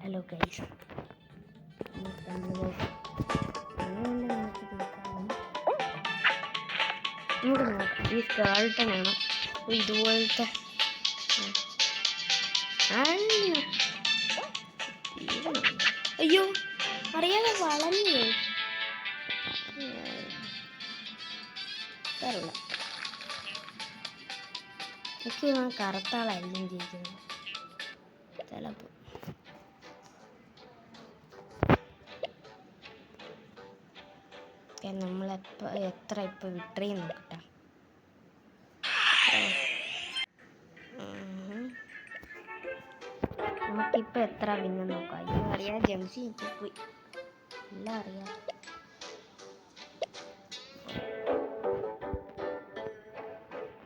Hello guys, നമുക്ക് നോക്കാം ഈ സ്കേൾട്ടനാണ് ഇതുപോലത്തെ. അയ്യോ അറിയാതെ വളഞ്ഞു തരല്ല. എനിക്ക് കറുത്താളായിരിക്കും ജയിക്കുന്നത് ചിലപ്പോൾ. നമ്മളെപ്പോൾ എത്ര ഇപ്പോൾ വിട്രയും നോക്കട്ടെ. നമുക്കിപ്പോൾ എത്ര പിന്നെ നോക്കാം. ഇത് അറിയാം, ജംസി പോയി എല്ലാം അറിയാം.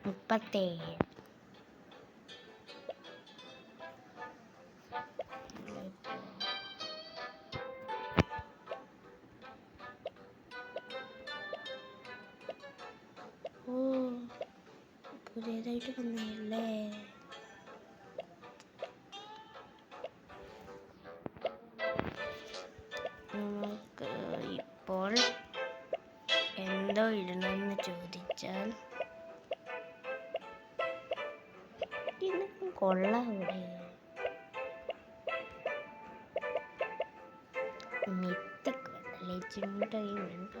മുപ്പത്തേഴ്. ഓ പുതിയതായിട്ട് വന്നല്ലേ. നമുക്ക് ഇപ്പോൾ എന്തോ ഇടണമെന്ന് ചോദിച്ചാൽ ഇതൊക്കെ കൊള്ളാം. ഇവിടെ മിത്തിക് ലെജൻഡറി വേണ്ട,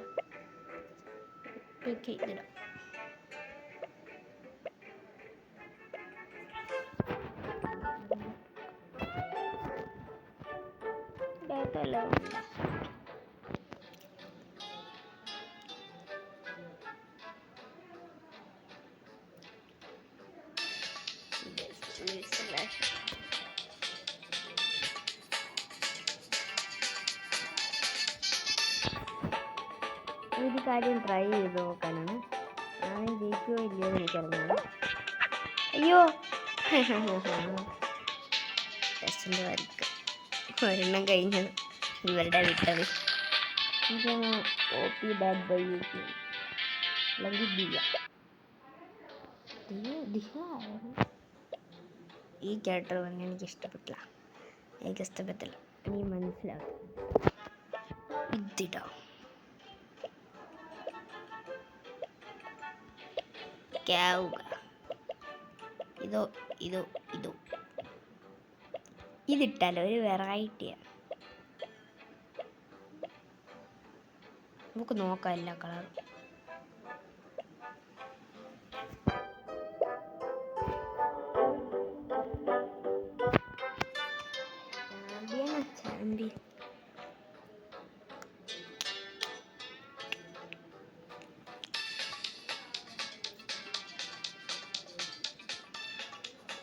ഇതിടാം. ഒരു കാര്യം ട്രൈ ചെയ്ത് നോക്കാനാണ്. ഞാൻ ജയിക്കുകയോ ഇല്ലയോ എന്ന് എനിക്കറിഞ്ഞാണ്. അയ്യോ ടെസ്റ്റിൻ്റെ വരിക്ക ഒരെണ്ണം കഴിഞ്ഞത് ഇവരുടെ വിട്ടത്. എനിക്കാണ് കോപ്പി ബാഡ് ബൈ അല്ലെങ്കിൽ ദിയ. ഈ ക്യാരക്ടർ തന്നെ എനിക്ക് ഇഷ്ടപ്പെട്ടില്ല. എനിക്ക് മനസ്സിലാവും. ഇതിടാം. ഇതോ ഇതിട്ടാലോ, ഒരു വെറൈറ്റിയാണ്. നമുക്ക് നോക്കാം എല്ലാ കളറും. ചാമ്പ്യൻ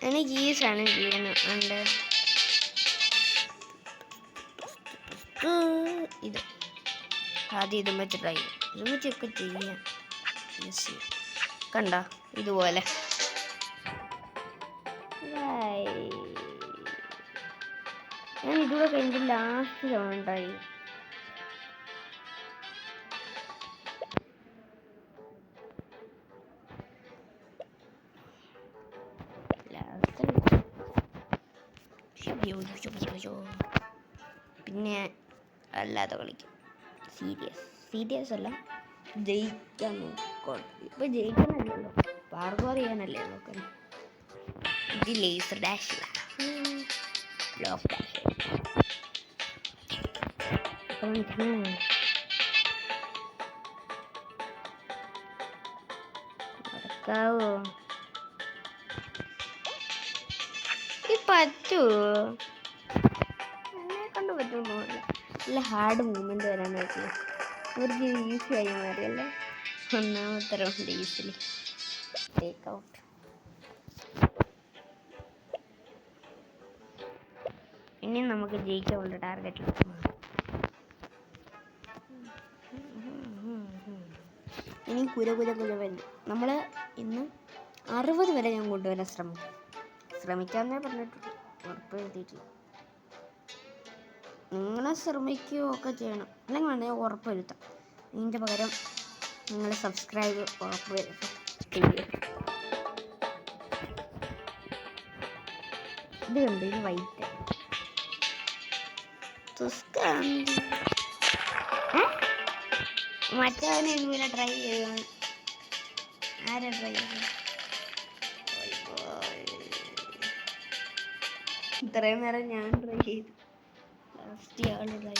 എനിക്ക് ഈ സാധനം ചെയ്യുന്നുണ്ട്. ഇത് ആദ്യം ഇതും വെച്ച് ട്രൈ വെച്ചൊക്കെ ചെയ്യാം. കണ്ട ഇതുപോലെ ഞാൻ ഇതുകൂടെ കഴിഞ്ഞിട്ട് ലാസ്റ്റ് ഉണ്ടായി. പിന്നെ അല്ലാതെ കളിക്കും. സീരിയസ് അല്ല, ജയിക്കാൻ നോക്കണം. ഇപ്പൊ ജയിക്കാനല്ലല്ലോ, പാർഗോ അറിയാനല്ലേ നോക്കണം. ഇത് ലേസർ ഡാഷ് ബ്ലോക്ക് ഡാഷ്. നടക്കാവോ? പറ്റുമോ? എന്നെ കൊണ്ട് പറ്റുമോ? നല്ല ഹാർഡ് മൂവ്മെന്റ് വരാൻ പറ്റില്ല. അവർക്ക് ഈസി ആയി മാറിയല്ലേ. ഒന്നാമത്തെ റൗണ്ട് ഈസിലി ടേക്ക് ഔട്ട്. ഇനി നമുക്ക് ജയിക്കാനുള്ള ടാർഗറ്റ്. ഇനി കുര വരുന്നു. നമ്മൾ ഇന്ന് 60 വരെ ഞാൻ കൊണ്ടുവരാൻ ശ്രമിക്കാമെന്നേ പറഞ്ഞിട്ടുണ്ട്. ഉറപ്പ് എഴുതിയിട്ടില്ല. നിങ്ങളെ ശ്രമിക്കുകയൊക്കെ ചെയ്യണം, അല്ലെങ്കിൽ വേണമെങ്കിൽ ഉറപ്പ് വരുത്താം. ഇതിൻ്റെ പകരം നിങ്ങൾ സബ്സ്ക്രൈബ് ഉറപ്പ് വരുത്തും. ഇത് കണ്ട്, ഇത് വൈറ്റ്. മറ്റവനെ ഇതുപോലെ ട്രൈ ചെയ്യണം. ആരാ ട്രൈ ചെയ്തത്? ഇത്രയും നേരം ഞാൻ ട്രൈ ചെയ്തു. ലാസ്റ്റ് ആള് ട്രൈ.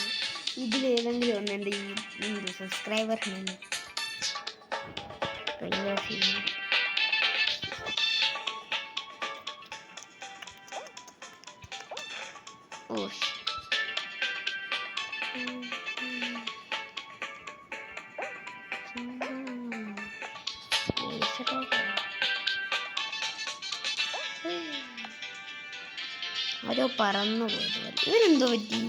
ഇതിലേതെങ്കിലും ഒന്ന് എൻ്റെ ഈ സബ്സ്ക്രൈബർ ഓ ആരോ പറന്നു പോയത്. ഇവരെന്തോ പറ്റി?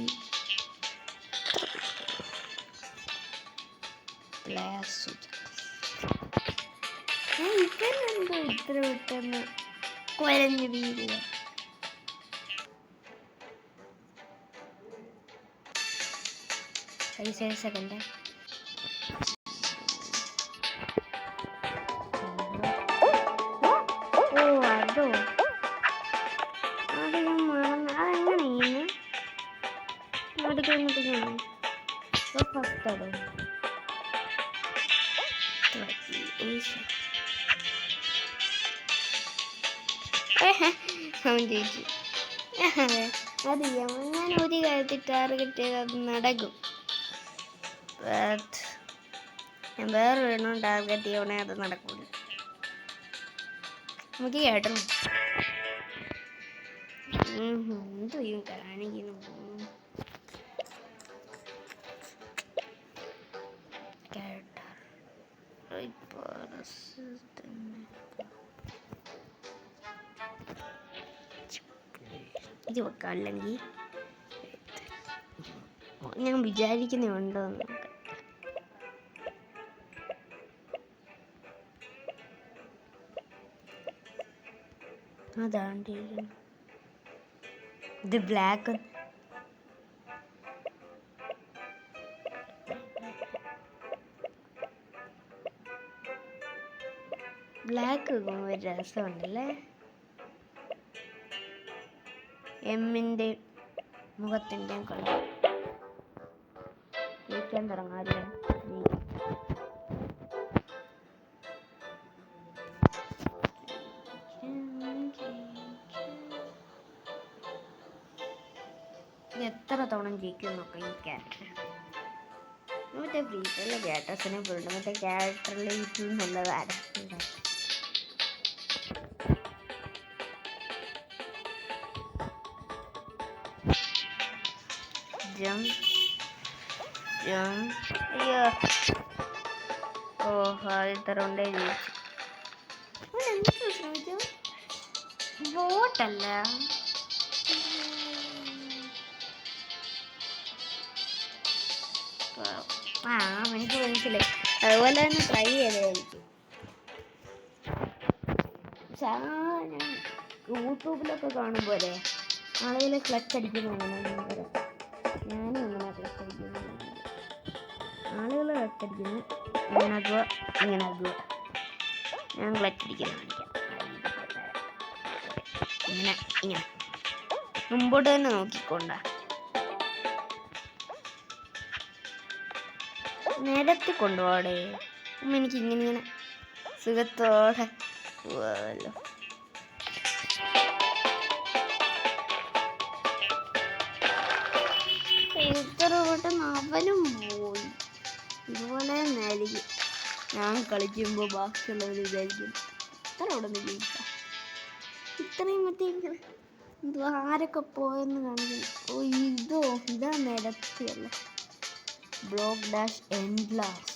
ഇവരെന്തോ ഇത്ര പെട്ടെന്ന് കുഴഞ്ഞു വീഴുക? സെക്കൻഡ്. ഓ അതോ, അത് ഞാൻ മറന്നു. അതെങ്ങനെ അത് കഴിഞ്ഞിട്ട് ഫസ്റ്റ് അതോ അവൻ ജയിച്ചു. അറിയാം, ഞാൻ ഒരു കാര്യത്തിൽ ടാർഗറ്റ് ചെയ്ത് അത് നടക്കും. ഞാൻ വേറെ വേണം ടാർഗറ്റ് ചെയ്യണേ, അത് നടക്കൂല. നമുക്ക് കേട്ടോ എന്തോ കാണിക്കുന്നു. ഇത് വെക്കാം, അല്ലെങ്കിൽ ഞാൻ വിചാരിക്കുന്നുണ്ടോ എന്ന് നോക്കാം. അതാണ് ഇത് ബ്ലാക്ക്. ബ്ലാക്ക് ഒരു രസമുണ്ടല്ലേ. എമ്മിൻ്റെ മുഖത്തിൻ്റെ കളർ ജയിക്കാൻ തുടങ്ങാല്ലേ. എത്ര തവണ ജയിക്കും നോക്കാം ഈ ക്യാരക്ടർ. മറ്റേ ഫ്രീഫയറിലെ ക്യാരക്ടേഴ്സിനെ പോലുണ്ട്. മറ്റേ ക്യാരക്ടറിൽ ഏറ്റവും നല്ലതാണ്. അയ്യോ, ഓഹോ, ഇത്ര ഉണ്ടേ ജയിച്ചു. ബോട്ടല്ല, എനിക്ക് മനസ്സിലായി. അതുപോലെ തന്നെ ട്രൈ ചെയ്തായിരിക്കും. ഞാൻ യൂട്യൂബിലൊക്കെ കാണുമ്പോലെ ആളുകൾ ക്ലച്ച് അടിക്കുന്നതാണ്. ഞാനും ഇങ്ങനെ ക്ലച്ച് അടിക്കുന്നു. ആളുകൾ ക്ലച്ച് അടിക്കുന്നു, ഇങ്ങനെ ആക്കുക, ഇങ്ങനെ ആക്കുക. ഞാൻ ക്ലച്ച് അടിക്കുന്ന കാണിക്കാം. ഇങ്ങനെ ഇങ്ങനെ മുമ്പോട്ട് തന്നെ നോക്കിക്കൊണ്ട നിരത്തി കൊണ്ടുപോടെ. എനിക്ക് ഇങ്ങനെ ഇങ്ങനെ സുഖത്തോടെ പോവാമല്ലോ. ഇത്ര പെട്ടെന്ന് അവനും പോയി. ഇതുപോലെ ആയിരിക്കും ഞാൻ കളിക്കുമ്പോൾ ബാക്കിയുള്ളവർ വിചാരിക്കും ഇത്ര അവിടെ നിന്ന് ജയിക്കാം. ഇത്രയും മറ്റേ ഇത് ആരൊക്കെ പോയെന്ന് കാണിക്കുന്നു. ഓ ഇതാ നിരത്തിയല്ലേ. Block dash എൻഡ്ലാസ്.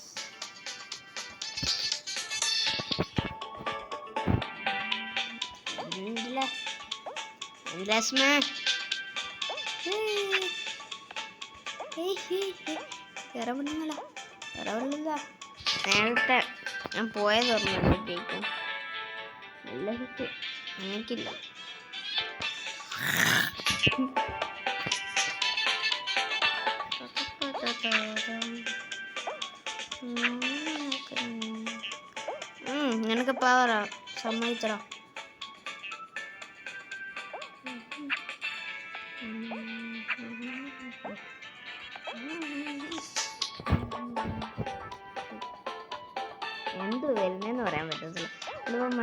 നേരത്തെ ഞാൻ പോയത് ഓർമ്മയിട്ടേക്കും. നല്ല ഹിറ്റ് എനിക്കില്ല. നിനക്ക് പവറാ, സമ്മതിച്ചോ.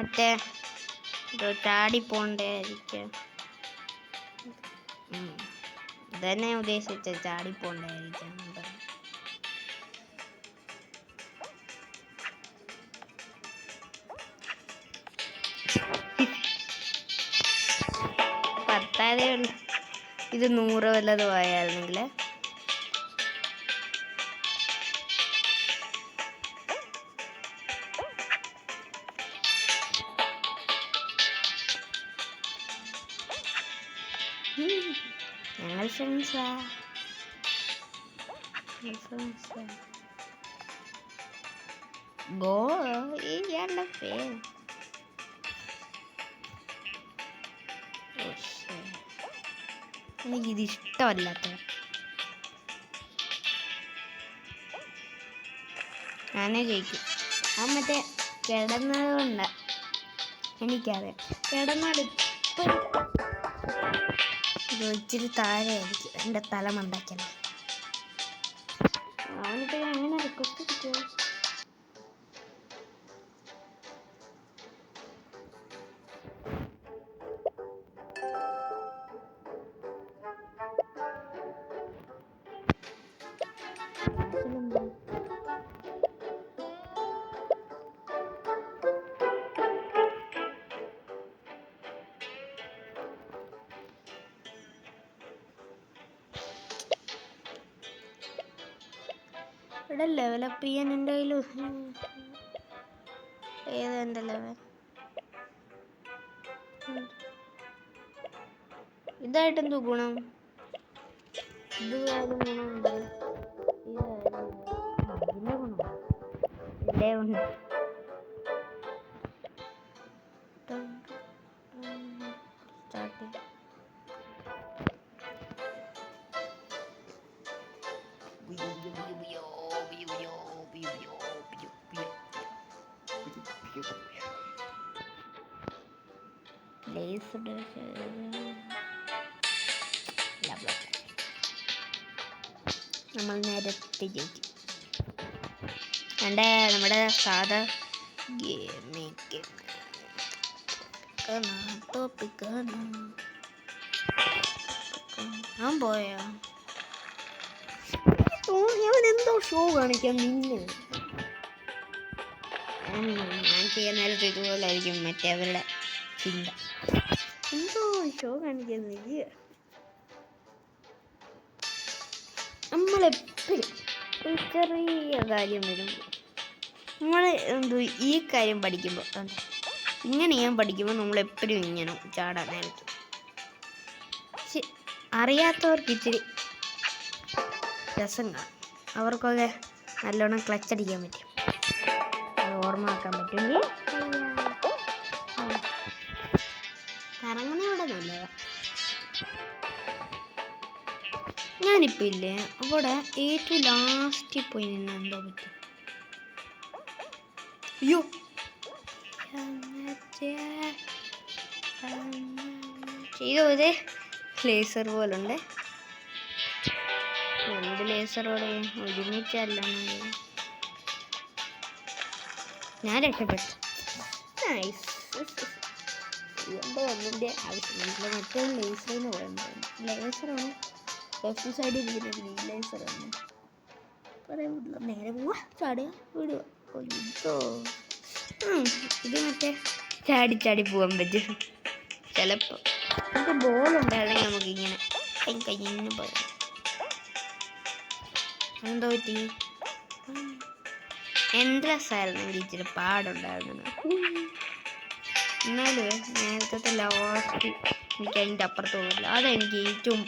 മറ്റേ ചാടി പോണ്ടായിരിക്കും. ഇതന്നെ ഉദ്ദേശിച്ച ചാടി പോണ്ടായിരിക്കും. പത്തായതേ ഉള്ളു. ഇത് 100 വല്ലതും ആയിരുന്നെങ്കിൽ ഞങ്ങൾ ഫ്രണ്ട്സാ. ഗോ ഇയാളുടെ പേര് എനിക്കിത് ഇഷ്ടമല്ലാത്ത. ഞാനേ ജയിക്കും. ആ മറ്റേ കിടന്നത് കൊണ്ട് എനിക്കറിയാം. കിടന്നാൽ ഇച്ചിരി താഴെയായിരിക്കും എൻ്റെ തല മണ്ടയ്ക്കല്ലേ. അവനിപ്പോൾ എങ്ങനെ റിക്വസ്റ്റ് കിട്ടുമോ? ഇവിടെ ലെവലപ്പ് ചെയ്യാൻ എൻ്റെ കയ്യിൽ ഏതാ എൻ്റെ ലെവൽ? ഇതായിട്ടെന്തോ ഗുണം? ഇതായാലും ഗുണമുണ്ട്, ഇതിൻ്റെ ഗുണം എൻ്റെ ഉണ്ട്. സ്റ്റാർട്ട് നമ്മൾ നേരത്തെ ജയിക്കും. നമ്മുടെ സാധാ ഞാൻ പോയാ എന്തോ ഷോ കാണിക്കാൻ നിന്ന്. ഞാൻ ചെയ്യാൻ നേരത്തെ ഇതുപോലെ ആയിരിക്കും മറ്റേവരുടെ ചിന്ത. എന്തോ ഷോ കാണിക്കുന്നത്. നമ്മളെപ്പോഴും ഒരു ചെറിയ കാര്യം വരുമ്പോൾ നമ്മൾ ഈ കാര്യം പഠിക്കുമ്പോൾ ഇങ്ങനെ ഞാൻ പഠിക്കുമ്പോൾ നമ്മളെപ്പോഴും ഇങ്ങനെ ചാടാൻ നേരത്ത് അറിയാത്തവർക്ക് ഇച്ചിരി രസം കാണും. അവർക്കൊക്കെ നല്ലോണം ക്ലച്ചടിക്കാൻ പറ്റും. അത് ഓർമ്മ ആക്കാൻ പറ്റുമെങ്കിൽ കറങ്ങുന്ന ഇവിടെ നല്ലതാണ്. ഞാനിപ്പോൾ ഇല്ലേ അവിടെ ഏറ്റവും ലാസ്റ്റിൽ പോയി നിന്ന് എന്തോ പറ്റും. അയ്യോ ചെയ്തോതേ ലേസർ പോലുണ്ട്. എന്ത് ലേസറോടെ ഒരുമിച്ചല്ല ഞാൻ രക്ഷപ്പെട്ടു. നൈസ്. ഒന്നിൻ്റെ ആവശ്യമില്ല. മറ്റേ ലേസറെന്ന് പറയുമ്പോൾ ലേസറാണ് ലെഫ്റ്റ് സൈഡിൽ ഇരിക്കുന്നത്. ഈ ലേസറാണ് പറയാൻ പറ്റില്ല. നേരെ പോവാ ചാടുക വിടുക. ഇതോ ഇത് മറ്റേ ചാടി ചാടി പോകാൻ പറ്റും ചിലപ്പോൾ. മറ്റേ ബോളുണ്ടായിരുന്നെങ്കിൽ നമുക്കിങ്ങനെ കയ്യിന്ന് പറയാം. എന്തോ പറ്റി? എൻഡ്രസ് ആയിരുന്നെങ്കിൽ ഇച്ചിരി പാടുണ്ടായിരുന്നു. എന്നാലും നേരത്തെ ലാസ്റ്റ് എനിക്ക് അതിൻ്റെ അപ്പുറത്ത് പോകില്ല. അതെനിക്ക് ഏറ്റവും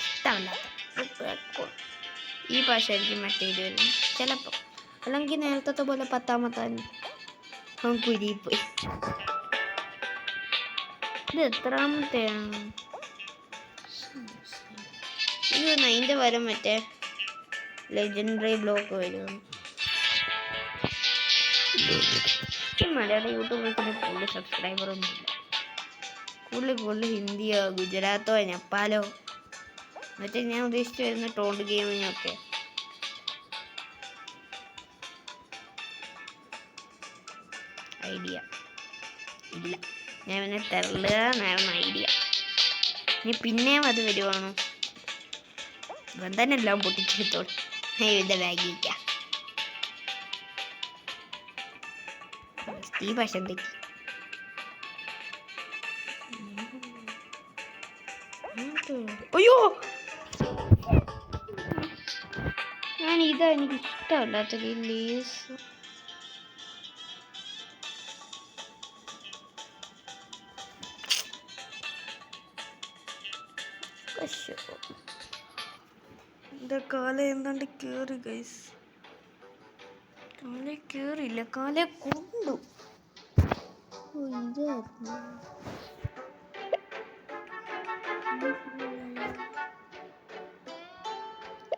ഇഷ്ടമല്ലാത്ത. ഈ ഭാഷ എനിക്ക് മറ്റേ ഇത് വരുന്നു ചിലപ്പോൾ. അല്ലെങ്കിൽ നേരത്തെ പോലെ 10ാമത്തെ അവൻ കുരിപ്പോയി. ഇത് എത്രാമത്തെയാണ്? ഇത് അതിൻ്റെ വരം മറ്റേ ലെജൻഡറി ബ്ലോക്ക് വരും. മലയാളം യൂട്യൂബേഴ്സിന് കൂടുതൽ സബ്സ്ക്രൈബറൊന്നുമില്ല. കൂടുതൽ ഹിന്ദിയോ ഗുജറാത്തോ നേപ്പാളോ മറ്റേ ഞാൻ ഉദ്ദേശിച്ച് വരുന്ന ട്രോണ്ട് ഗെയിമിങ്ങൊക്കെ. ഐഡിയ ഇല്ല. ഞാൻ പിന്നെ തരല എന്നായിരുന്നു ഐഡിയ. ഇനി പിന്നെയും അത് വരുവാണോ? ഇവൻ തന്നെ എല്ലാം പൊട്ടിച്ചെടുത്തോളൂ. ഇതിൻ്റെ ബാഗിലേക്കാ ഈ പശന്തയ്ക്ക്. അയ്യോ, ഇതാ എനിക്ക് ഇഷ്ടമല്ലാത്തൊരു ലേസ്. എൻ്റെ കാല എന്താണ്ട് കേറി ഗൈസ്. കാലെ കേറിയില്ല, കാലെ കൊണ്ടു. ഇതായിരുന്നു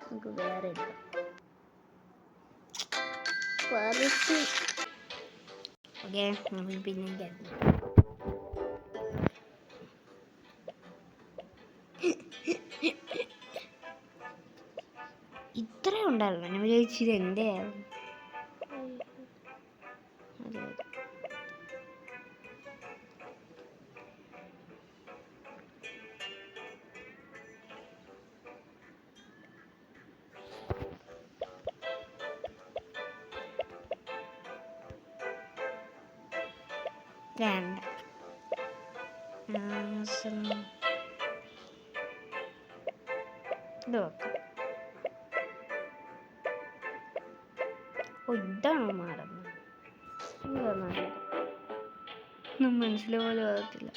നമുക്ക് വേറെ എടുക്കാം. ഓക്കെ, പിന്നെ ഇത്ര ഉണ്ടായിരുന്നു. ഞാൻ വിചാരിച്ചത് എൻ്റെ ആയിരുന്നു. വേണ്ട, ഇത് വെക്കാം. ഇതാണോ മാറുന്നത്? ഒന്നും മനസ്സിലാവാതെ ആകത്തില്ല.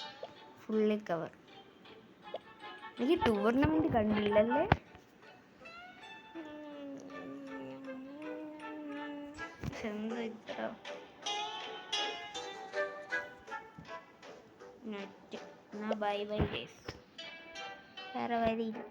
Fully cover. എനിക്ക് ടൂർണമെന്റ് കണ്ടില്ലല്ലേ? എന്താ ഇത്ര നെറ്റ്? എന്നാ ബൈ ബൈ ഗൈസ്, വേറെ വഴിയില്ല.